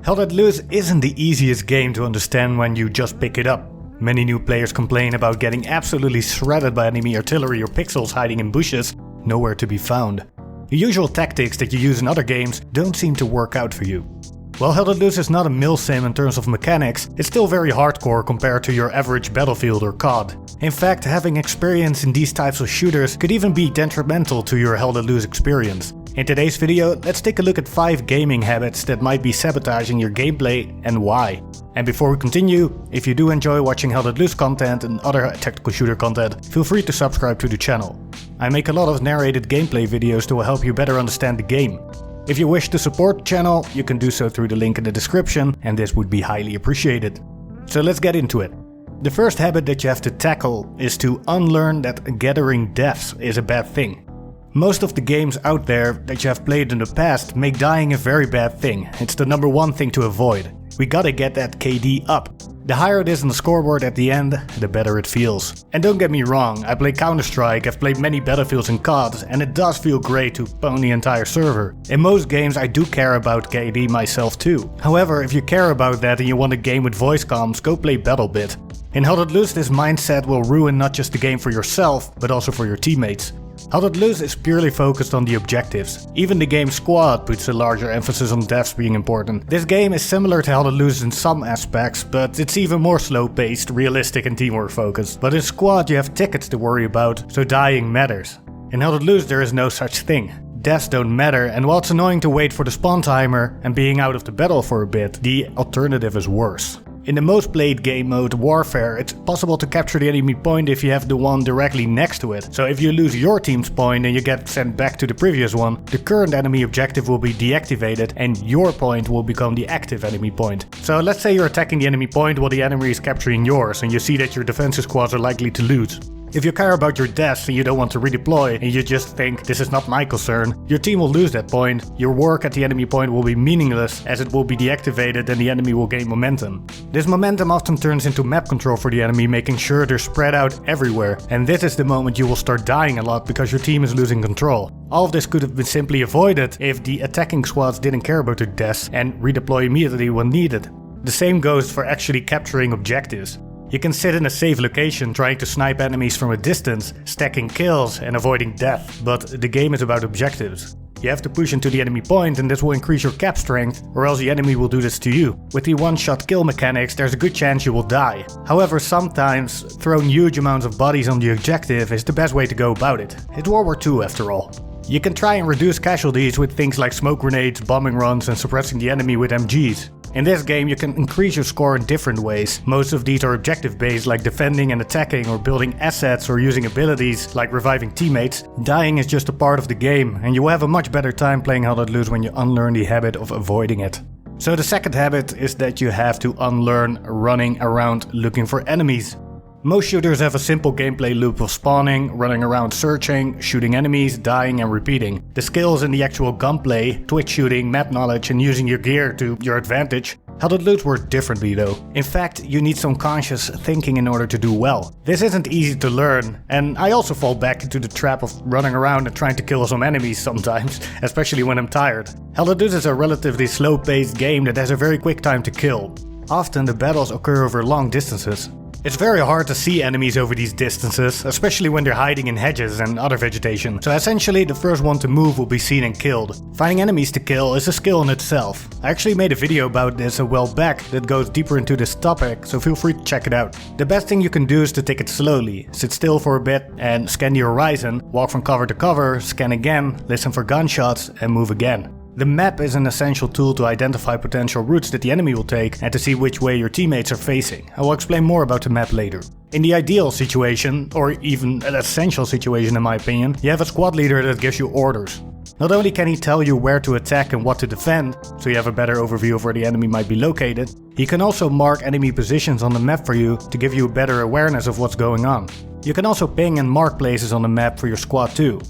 Hell Let Loose isn't the easiest game to understand when you just pick it up. Many new players complain about getting absolutely shredded by enemy artillery or pixels hiding in bushes, nowhere to be found. The usual tactics that you use in other games don't seem to work out for you. While Hell Let Loose is not a milsim in terms of mechanics, it's still very hardcore compared to your average Battlefield or COD. In fact, having experience in these types of shooters could even be detrimental to your Hell Let Loose experience. In today's video, let's take a look at 5 gaming habits that might be sabotaging your gameplay and why. And before we continue, if you do enjoy watching Hell Let Loose content and other tactical shooter content, feel free to subscribe to the channel. I make a lot of narrated gameplay videos that will help you better understand the game. If you wish to support the channel, you can do so through the link in the description, and this would be highly appreciated. So let's get into it. The first habit that you have to tackle is to unlearn that gathering deaths is a bad thing. Most of the games out there that you have played in the past make dying a very bad thing. It's the number one thing to avoid. We gotta get that KD up. The higher it is on the scoreboard at the end, the better it feels. And don't get me wrong, I play Counter-Strike, I've played many Battlefields and CODs, and it does feel great to pwn the entire server. In most games I do care about KD myself too. However, if you care about that and you want a game with voice comms, go play BattleBit. In Hell Let Loose, this mindset will ruin not just the game for yourself, but also for your teammates. Hell Let Loose is purely focused on the objectives. Even the game Squad puts a larger emphasis on deaths being important. This game is similar to Hell Let Loose in some aspects, but it's even more slow-paced, realistic and teamwork focused. But in Squad you have tickets to worry about, so dying matters. In Hell Let Loose there is no such thing. Deaths don't matter, and while it's annoying to wait for the spawn timer and being out of the battle for a bit, the alternative is worse. In the most played game mode, Warfare, it's possible to capture the enemy point if you have the one directly next to it. So if you lose your team's point and you get sent back to the previous one, the current enemy objective will be deactivated and your point will become the active enemy point. So let's say you're attacking the enemy point while the enemy is capturing yours and you see that your defensive squads are likely to lose. If you care about your deaths and you don't want to redeploy and you just think this is not my concern, your team will lose that point, your work at the enemy point will be meaningless as it will be deactivated and the enemy will gain momentum. This momentum often turns into map control for the enemy, making sure they're spread out everywhere, and this is the moment you will start dying a lot because your team is losing control. All of this could have been simply avoided if the attacking squads didn't care about their deaths and redeploy immediately when needed. The same goes for actually capturing objectives. You can sit in a safe location trying to snipe enemies from a distance, stacking kills and avoiding death, but the game is about objectives. You have to push into the enemy point and this will increase your cap strength, or else the enemy will do this to you. With the one-shot kill mechanics, there's a good chance you will die. However, sometimes throwing huge amounts of bodies on the objective is the best way to go about it. It's World War II after all. You can try and reduce casualties with things like smoke grenades, bombing runs and suppressing the enemy with MGs. In this game you can increase your score in different ways. Most of these are objective based, like defending and attacking or building assets or using abilities like reviving teammates. Dying is just a part of the game and you will have a much better time playing Hell Let Loose when you unlearn the habit of avoiding it. So the second habit is that you have to unlearn running around looking for enemies. Most shooters have a simple gameplay loop of spawning, running around searching, shooting enemies, dying and repeating. The skills in the actual gunplay, twitch shooting, map knowledge and using your gear to your advantage. Hell Let Loose works differently though. In fact, you need some conscious thinking in order to do well. This isn't easy to learn, and I also fall back into the trap of running around and trying to kill some enemies sometimes, especially when I'm tired. Hell Let Loose is a relatively slow-paced game that has a very quick time to kill. Often the battles occur over long distances. It's very hard to see enemies over these distances, especially when they're hiding in hedges and other vegetation. So essentially the first one to move will be seen and killed. Finding enemies to kill is a skill in itself. I actually made a video about this a while back that goes deeper into this topic, so feel free to check it out. The best thing you can do is to take it slowly. Sit still for a bit and scan the horizon, walk from cover to cover, scan again, listen for gunshots and move again. The map is an essential tool to identify potential routes that the enemy will take and to see which way your teammates are facing. I will explain more about the map later. In the ideal situation, or even an essential situation in my opinion, you have a squad leader that gives you orders. Not only can he tell you where to attack and what to defend, so you have a better overview of where the enemy might be located, he can also mark enemy positions on the map for you to give you a better awareness of what's going on. You can also ping and mark places on the map for your squad too.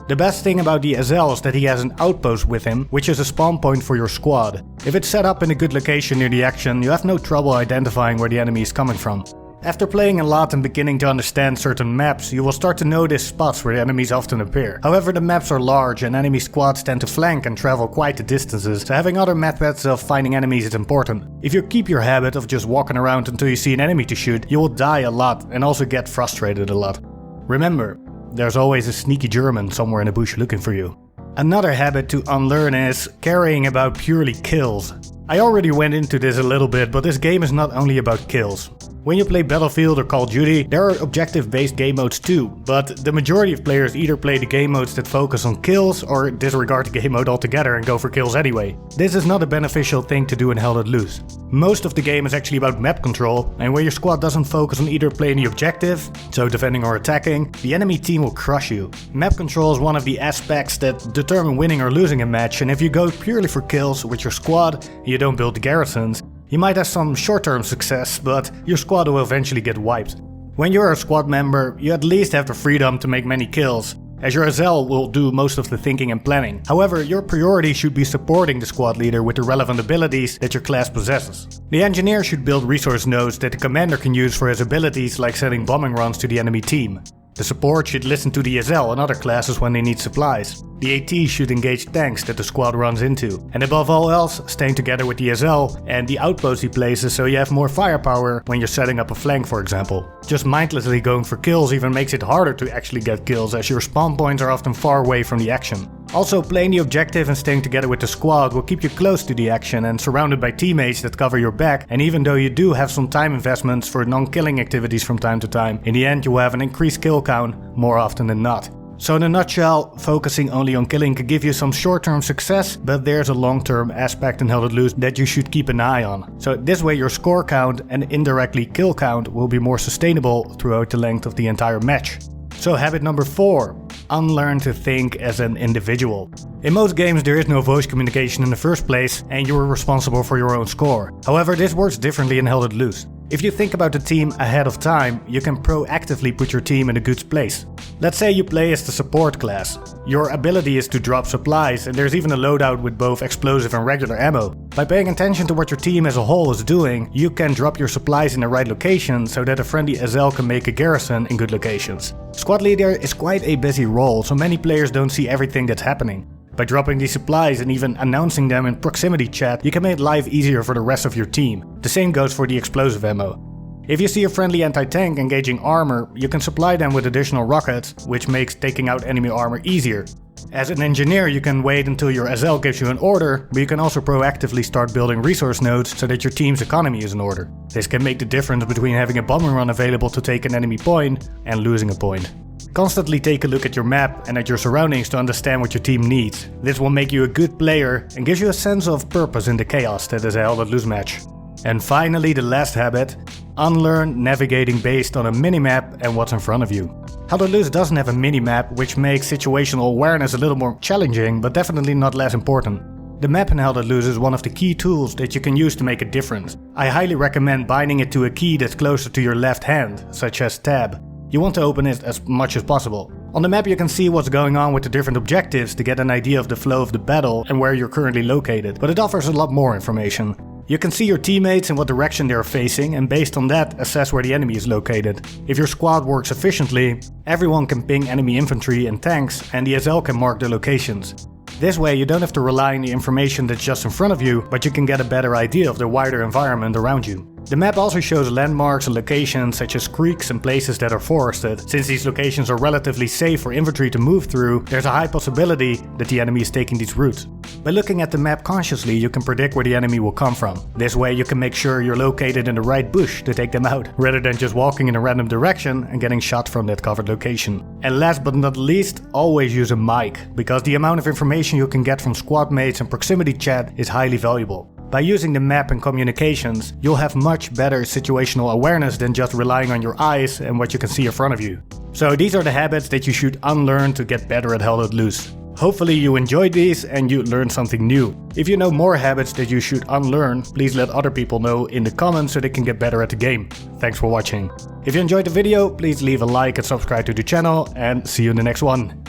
The best thing about the SL is that he has an outpost with him, which is a spawn point for your squad. If it's set up in a good location near the action, you have no trouble identifying where the enemy is coming from. After playing a lot and beginning to understand certain maps, you will start to notice spots where the enemies often appear. However, the maps are large and enemy squads tend to flank and travel quite the distances, so having other methods of finding enemies is important. If you keep your habit of just walking around until you see an enemy to shoot, you will die a lot and also get frustrated a lot. Remember, there's always a sneaky German somewhere in the bush looking for you. Another habit to unlearn is caring about purely kills. I already went into this a little bit, but this game is not only about kills. When you play Battlefield or Call of Duty, there are objective-based game modes too, but the majority of players either play the game modes that focus on kills or disregard the game mode altogether and go for kills anyway. This is not a beneficial thing to do in Hell Let Loose. Most of the game is actually about map control, and where your squad doesn't focus on either playing the objective, so defending or attacking, the enemy team will crush you. Map control is one of the aspects that determine winning or losing a match, and if you go purely for kills with your squad and you don't build the garrisons, you might have some short-term success, but your squad will eventually get wiped. When you're a squad member, you at least have the freedom to make many kills, as your SL will do most of the thinking and planning. However, your priority should be supporting the squad leader with the relevant abilities that your class possesses. The engineer should build resource nodes that the commander can use for his abilities, like sending bombing runs to the enemy team. The support should listen to the SL and other classes when they need supplies. The AT should engage tanks that the squad runs into. And above all else, staying together with the SL and the outposts he places so you have more firepower when you're setting up a flank, for example. Just mindlessly going for kills even makes it harder to actually get kills, as your spawn points are often far away from the action. Also, playing the objective and staying together with the squad will keep you close to the action and surrounded by teammates that cover your back, and even though you do have some time investments for non-killing activities from time to time, in the end you will have an increased kill count more often than not. So in a nutshell, focusing only on killing can give you some short-term success, but there's a long-term aspect in Hell Let Loose that you should keep an eye on. So this way your score count and indirectly kill count will be more sustainable throughout the length of the entire match. So habit number 4. Unlearn to think as an individual. In most games there is no voice communication in the first place and you are responsible for your own score. However, this works differently in Hell Let Loose. If you think about the team ahead of time, you can proactively put your team in a good place. Let's say you play as the support class. Your ability is to drop supplies, and there's even a loadout with both explosive and regular ammo. By paying attention to what your team as a whole is doing, you can drop your supplies in the right location so that a friendly SL can make a garrison in good locations. Squad leader is quite a busy role, so many players don't see everything that's happening. By dropping these supplies and even announcing them in proximity chat, you can make life easier for the rest of your team. The same goes for the explosive ammo. If you see a friendly anti-tank engaging armor, you can supply them with additional rockets, which makes taking out enemy armor easier. As an engineer, you can wait until your SL gives you an order, but you can also proactively start building resource nodes so that your team's economy is in order. This can make the difference between having a bombing run available to take an enemy point and losing a point. Constantly take a look at your map and at your surroundings to understand what your team needs. This will make you a good player and gives you a sense of purpose in the chaos that is a Hell Let Loose match. And finally, the last habit. Unlearn navigating based on a minimap and what's in front of you. Hell Let Loose doesn't have a minimap, which makes situational awareness a little more challenging, but definitely not less important. The map in Hell Let Loose is one of the key tools that you can use to make a difference. I highly recommend binding it to a key that's closer to your left hand, such as Tab. You want to open it as much as possible. On the map you can see what's going on with the different objectives to get an idea of the flow of the battle and where you're currently located, but it offers a lot more information. You can see your teammates and what direction they are facing, and based on that assess where the enemy is located. If your squad works efficiently, everyone can ping enemy infantry and tanks, and the SL can mark their locations. This way you don't have to rely on the information that's just in front of you, but you can get a better idea of the wider environment around you. The map also shows landmarks and locations such as creeks and places that are forested. Since these locations are relatively safe for infantry to move through, there's a high possibility that the enemy is taking these routes. By looking at the map consciously, you can predict where the enemy will come from. This way you can make sure you're located in the right bush to take them out, rather than just walking in a random direction and getting shot from that covered location. And last but not least, always use a mic, because the amount of information you can get from squad mates and proximity chat is highly valuable. By using the map and communications, you'll have much better situational awareness than just relying on your eyes and what you can see in front of you. So these are the habits that you should unlearn to get better at Hell Let Loose. Hopefully you enjoyed these and you learned something new. If you know more habits that you should unlearn, please let other people know in the comments so they can get better at the game. Thanks for watching. If you enjoyed the video, please leave a like and subscribe to the channel, and see you in the next one.